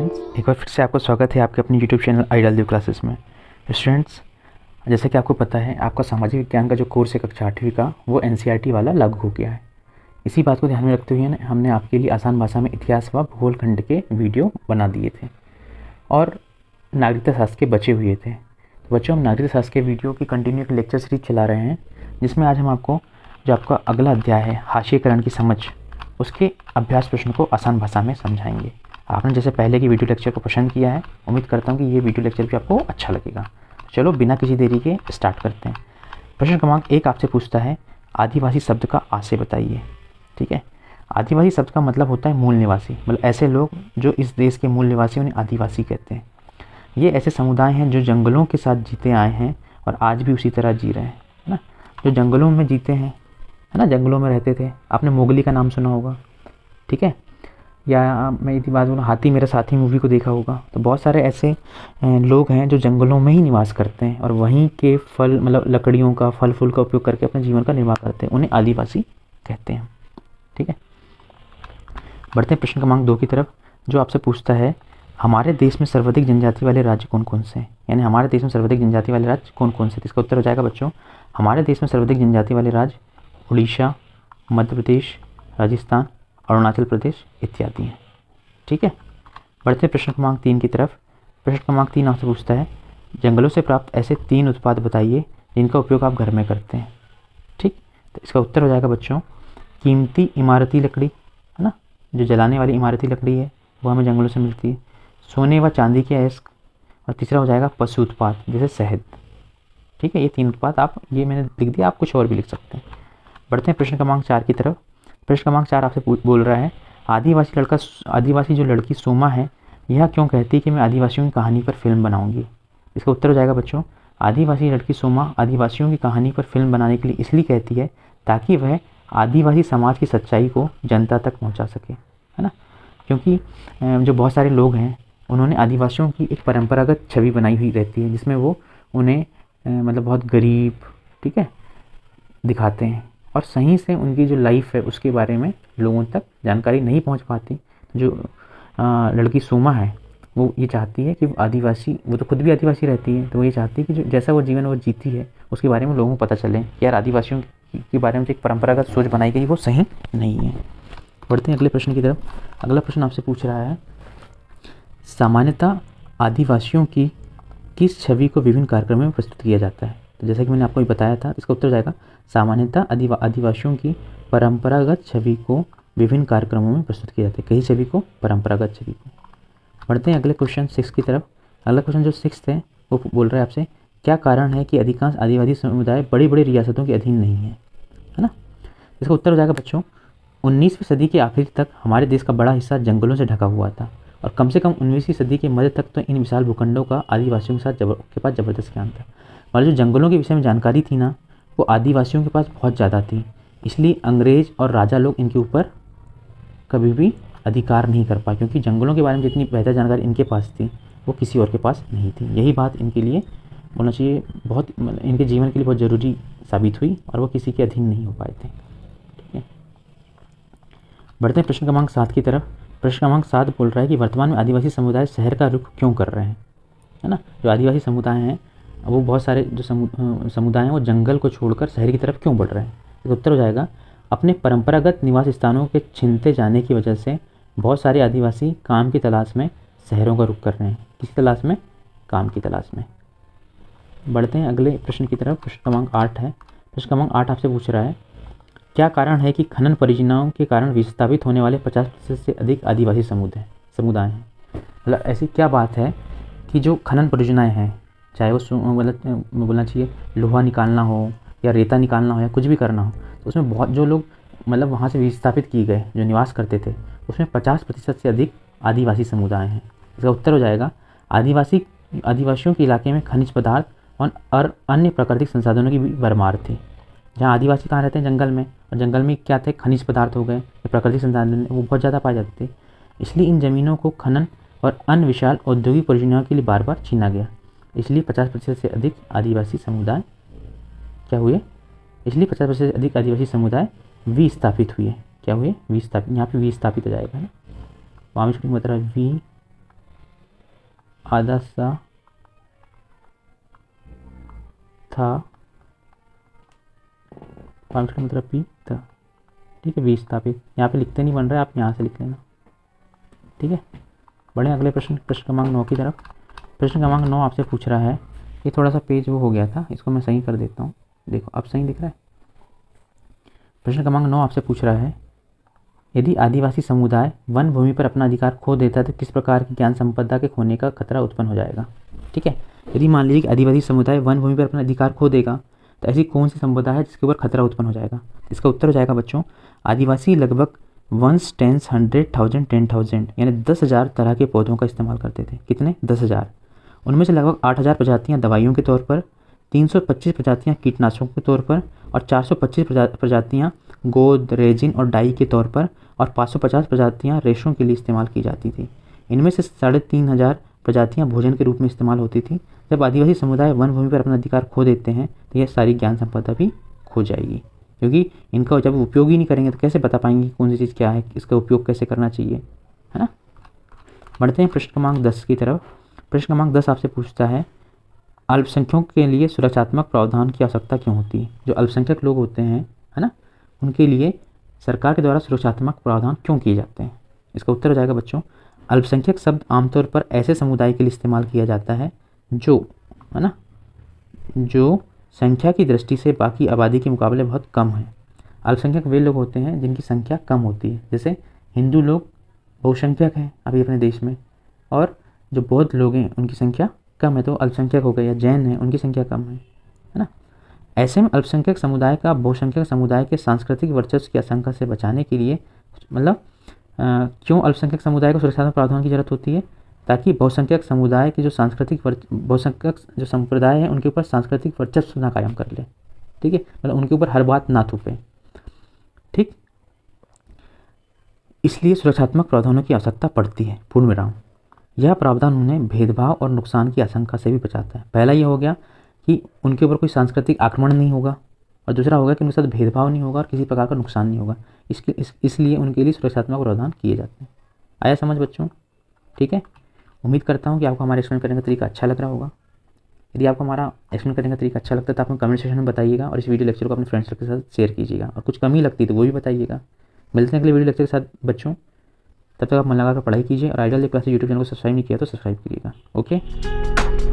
Students, एक बार फिर से आपका स्वागत है आपके अपने यूट्यूब चैनल आइडियल देव क्लासेस में। स्टूडेंट्स, जैसा कि आपको पता है, आपका सामाजिक विज्ञान का जो कोर्स है कक्षा 8वीं का, वो एनसीईआरटी वाला लागू हो गया है। इसी बात को ध्यान में रखते हुए हमने आपके लिए आसान भाषा में इतिहास व भूगोल खंड के वीडियो बना दिए थे और नागरिकता शास्त्र के बचे हुए थे। तो बच्चों, हम नागरिकता शास्त्र के वीडियो की कंटिन्यू एक लेक्चर सीरीज चला रहे हैं, जिसमें आज हम आपको जो आपका अगला अध्याय है हाशिएकरण की समझ, उसके अभ्यास प्रश्न को आसान भाषा में समझाएंगे। आपने जैसे पहले की वीडियो लेक्चर को पसंद किया है, उम्मीद करता हूँ कि ये वीडियो लेक्चर भी आपको अच्छा लगेगा। चलो बिना किसी देरी के स्टार्ट करते हैं। प्रश्न क्रमांक 1 आपसे पूछता है, आदिवासी शब्द का आशय बताइए। ठीक है, आदिवासी शब्द का मतलब होता है मूल निवासी, मतलब ऐसे लोग जो इस देश के मूल निवासी, उन्हें आदिवासी कहते हैं। ये ऐसे समुदाय हैं जो जंगलों के साथ जीते आए हैं और आज भी उसी तरह जी रहे हैं, है ना। जो जंगलों में जीते हैं, है ना, जंगलों में रहते थे। आपने मोगली का नाम सुना होगा, ठीक है, या मैं यदि बात बोलूँ हाथी मेरा साथी मूवी को देखा होगा। तो बहुत सारे ऐसे लोग हैं जो जंगलों में ही निवास करते हैं और वहीं के फल, मतलब लकड़ियों का, फल फूल का उपयोग करके अपने जीवन का निर्वाह करते हैं, उन्हें आदिवासी कहते हैं। ठीक है, बढ़ते हैं प्रश्न क्रमांक 2 की तरफ, जो आपसे पूछता है, हमारे देश में सर्वाधिक जनजाति वाले राज्य कौन कौन से हैं। यानी हमारे देश में सर्वाधिक जनजाति वाले राज्य कौन कौन से। इसका उत्तर हो जाएगा बच्चों, हमारे देश में सर्वाधिक जनजाति वाले राज्य उड़ीसा, मध्य प्रदेश, राजस्थान, अरुणाचल प्रदेश इत्यादि हैं। ठीक है, बढ़ते प्रश्न क्रमांक 3 की तरफ। प्रश्न क्रमांक 3 आपसे पूछता है, जंगलों से प्राप्त ऐसे 3 उत्पाद बताइए जिनका उपयोग आप घर में करते हैं। ठीक, तो इसका उत्तर हो जाएगा बच्चों, कीमती इमारती लकड़ी, है ना, जो जलाने वाली इमारती लकड़ी है वो हमें जंगलों से मिलती है, सोने व चांदी के अयस्क, और तीसरा हो जाएगा पशु उत्पाद जैसे शहद। ठीक है, ये 3 उत्पाद आप, ये मैंने लिख दिया, आप कुछ और भी लिख सकते हैं। बढ़ते हैं प्रश्न क्रमांक 4 की तरफ। प्रश्न क्रमांक 4 आपसे बोल रहा है, आदिवासी जो लड़की सोमा है, यह क्यों कहती है कि मैं आदिवासियों की कहानी पर फिल्म बनाऊंगी। इसका उत्तर हो जाएगा बच्चों, आदिवासी लड़की सोमा आदिवासियों की कहानी पर फिल्म बनाने के लिए इसलिए कहती है ताकि वह आदिवासी समाज की सच्चाई को जनता तक पहुँचा सके, है ना। क्योंकि जो बहुत सारे लोग हैं, उन्होंने आदिवासियों की एक परंपरागत छवि बनाई हुई रहती है, जिसमें वो उन्हें मतलब बहुत गरीब, ठीक है, दिखाते हैं और सही से उनकी जो लाइफ है उसके बारे में लोगों तक जानकारी नहीं पहुंच पाती। जो लड़की सोमा है, वो ये चाहती है कि आदिवासी, वो तो खुद भी आदिवासी रहती है, तो वो ये चाहती है कि जो जैसा वो जीवन वो जीती है उसके बारे में लोगों को पता चले कि यार आदिवासियों के बारे में जो एक परंपरागत सोच बनाई गई वो सही नहीं है। बढ़ते हैं अगले प्रश्न की तरफ। अगला प्रश्न आपसे पूछ रहा है, सामान्यतः आदिवासियों की किस छवि को विभिन्न कार्यक्रमों में प्रस्तुत किया जाता है। तो जैसा कि मैंने आपको बताया था, इसका उत्तर जाएगा, सामान्यतः आदिवासियों की परंपरागत छवि को विभिन्न कार्यक्रमों में प्रस्तुत किया जाता है। कई छवि को, परंपरागत छवि को। बढ़ते हैं अगले क्वेश्चन 6 की तरफ। अगला क्वेश्चन जो 6 है वो बोल रहा है आपसे, क्या कारण है कि अधिकांश आदिवासी समुदाय बड़ी बड़ी रियासतों के अधीन नहीं है ना। इसका उत्तर हो जाएगा बच्चों, 19वीं सदी के आखिर तक हमारे देश का बड़ा हिस्सा जंगलों से ढका हुआ था और कम से कम 19वीं सदी के मध्य तक तो इन विशाल भूखंडों का आदिवासियों के पास ज़बरदस्त ज्ञान था। और जो जंगलों के विषय में जानकारी थी ना, वो आदिवासियों के पास बहुत ज़्यादा थी। इसलिए अंग्रेज़ और राजा लोग इनके ऊपर कभी भी अधिकार नहीं कर पाए, क्योंकि जंगलों के बारे में जितनी बेहतर जानकारी इनके पास थी वो किसी और के पास नहीं थी। यही बात इनके लिए बोलना चाहिए, बहुत इनके जीवन के लिए बहुत ज़रूरी साबित हुई और वो किसी के अधीन नहीं हो पाए थे। ठीक है, बढ़ते हैं प्रश्न क्रमांक 7 की तरफ। प्रश्न क्रमांक 7 बोल रहा है कि वर्तमान में आदिवासी समुदाय शहर का रुख क्यों कर रहे हैं, है ना। जो आदिवासी समुदाय हैं, वो बहुत सारे जो समुदाय हैं वो जंगल को छोड़कर शहर की तरफ क्यों बढ़ रहे हैं। इसका उत्तर हो जाएगा, अपने परंपरागत निवास स्थानों के छिनते जाने की वजह से बहुत सारे आदिवासी काम की तलाश में शहरों का रुख कर रहे हैं। किस तलाश में, काम की तलाश में। बढ़ते हैं अगले प्रश्न की तरफ। प्रश्न क्रमांक 8 है। प्रश्न क्रमांक 8 आपसे पूछ रहा है, क्या कारण है कि खनन परियोजनाओं के कारण विस्थापित होने वाले 50% से अधिक आदिवासी समुदाय हैं। मतलब ऐसी क्या बात है कि जो खनन परियोजनाएं हैं, चाहे वो मतलब बोलना चाहिए लोहा निकालना हो या रेता निकालना हो या कुछ भी करना हो, तो उसमें बहुत जो लोग मतलब वहाँ से विस्थापित किए गए, जो निवास करते थे, उसमें 50% से अधिक आदिवासी समुदाय हैं। इसका उत्तर हो जाएगा, आदिवासियों के इलाके में खनिज पदार्थ और अन्य प्राकृतिक संसाधनों की भी भरमार थी। जहाँ आदिवासी कहाँ रहते हैं, जंगल में, और जंगल में क्या थे, खनिज पदार्थ हो गए, प्राकृतिक संसाधन वो बहुत ज़्यादा पाए जाते थे। इसलिए इन ज़मीनों को खनन और अन्य विशाल औद्योगिक परियोजनाओं के लिए बार बार छीना गया। इसलिए 50% से अधिक आदिवासी समुदाय क्या हुए, इसलिए 50% से अधिक आदिवासी समुदाय विस्थापित हुए। क्या हुए, विस्थापित। यहाँ पे विस्थापित हो जाएगा, है ना। वामिष्ठ मतलब आधा सा था, पाँच का मतलब पी था, ठीक है, विस्थापित। यहाँ पे लिखते नहीं बन रहा है, आप यहाँ से लिख लेना, ठीक है। बढ़े अगले प्रश्न क्रमांक 9 की तरफ। प्रश्न क्रमांक 9 आपसे पूछ रहा है, ये थोड़ा सा पेज वो हो गया था, इसको मैं सही कर देता हूँ। देखो अब सही दिख रहा है। प्रश्न क्रमांक 9 आपसे पूछ रहा है, यदि आदिवासी समुदाय वन भूमि पर अपना अधिकार खो देता है तो किस प्रकार की ज्ञान संपदा के खोने का खतरा उत्पन्न हो जाएगा। ठीक है, यदि मान लीजिए कि आदिवासी समुदाय वन भूमि पर अपना अधिकार खो देगा तो ऐसी कौन सी संपदा है जिसके ऊपर खतरा उत्पन्न हो जाएगा। इसका उत्तर हो जाएगा बच्चों, आदिवासी लगभग 1 टेंस 100,000 10,000 यानी 10,000 तरह के पौधों का इस्तेमाल करते थे। कितने? 10,000। उनमें से लगभग 8,000 प्रजातियाँ दवाइयों के तौर पर, 325 प्रजातियाँ कीटनाशकों के तौर पर और 425 प्रजातियाँ गोंद, रेजिन और डाई के तौर पर और 550 प्रजातियाँ रेशों के लिए इस्तेमाल की जाती थी। इनमें से 3,500 प्रजातियाँ भोजन के रूप में इस्तेमाल होती थी। जब आदिवासी समुदाय वन भूमि पर अपना अधिकार खो देते हैं तो यह सारी ज्ञान संपदा भी खो जाएगी, क्योंकि इनका जब उपयोग ही नहीं करेंगे तो कैसे बता पाएंगे कौन सी चीज़ क्या है, इसका उपयोग कैसे करना चाहिए, है ना। बढ़ते हैं प्रश्न क्रमांक 10 की तरफ। प्रश्न क्रमांक 10 आपसे पूछता है, अल्पसंख्यकों के लिए सुरक्षात्मक प्रावधान की आवश्यकता क्यों होती है। जो अल्पसंख्यक लोग होते हैं, है ना, उनके लिए सरकार के द्वारा सुरक्षात्मक प्रावधान क्यों किए जाते हैं। इसका उत्तर हो जाएगा बच्चों, अल्पसंख्यक शब्द आमतौर पर ऐसे समुदाय के लिए इस्तेमाल किया जाता है जो, है ना, जो संख्या की दृष्टि से बाकी आबादी के मुकाबले बहुत कम है। अल्पसंख्यक वे लोग होते हैं जिनकी संख्या कम होती है, जैसे हिंदू लोग बहुसंख्यक हैं अभी अपने देश में, और जो बौद्ध लोग हैं उनकी संख्या कम है तो अल्पसंख्यक हो गए, या जैन हैं उनकी संख्या कम है ना। ऐसे में अल्पसंख्यक समुदाय का बहुसंख्यक समुदाय के सांस्कृतिक वर्चस्व की आशंका से बचाने के लिए, मतलब क्यों अल्पसंख्यक समुदाय को सुरक्षात्मक प्रावधान की जरूरत होती है, ताकि बहुसंख्यक समुदाय के जो बहुसंख्यक जो संप्रदाय है उनके ऊपर सांस्कृतिक वर्चस्व ना कायम कर ले, ठीक है, मतलब उनके ऊपर हर बात ना थोपे, ठीक। इसलिए सुरक्षात्मक प्रावधानों की आवश्यकता पड़ती है, पूर्ण विराम। यह प्रावधान उन्हें भेदभाव और नुकसान की आशंका से भी बचाता है। पहला ये हो गया कि उनके ऊपर कोई सांस्कृतिक आक्रमण नहीं होगा, और दूसरा होगा कि उनके साथ भेदभाव नहीं होगा और किसी प्रकार का नुकसान नहीं होगा। इसलिए उनके लिए सुरक्षात्मक प्रावधान किए जाते हैं। आया समझ बच्चों? ठीक है, उम्मीद करता हूँ कि आपको हमारा एक्सप्लेन करने का तरीका अच्छा लग रहा होगा। यदि आपको हमारा एक्सप्लेन करने का तरीका अच्छा लगता है तो आप कमेंट सेक्शन में बताइएगा, और इस वीडियो लेक्चर को अपने फ्रेंड्स के साथ शेयर कीजिएगा, और कुछ कमी लगती है तो वो भी बताइएगा। मिलते हैं अगले वीडियो लेक्चर के साथ बच्चों, तब तक आप मन लगा कर पढ़ाई कीजिए, और आइडियल क्लासेस यूट्यूब चैनल को सब्सक्राइब नहीं किया तो सब्सक्राइब कीजिएगा। ओके।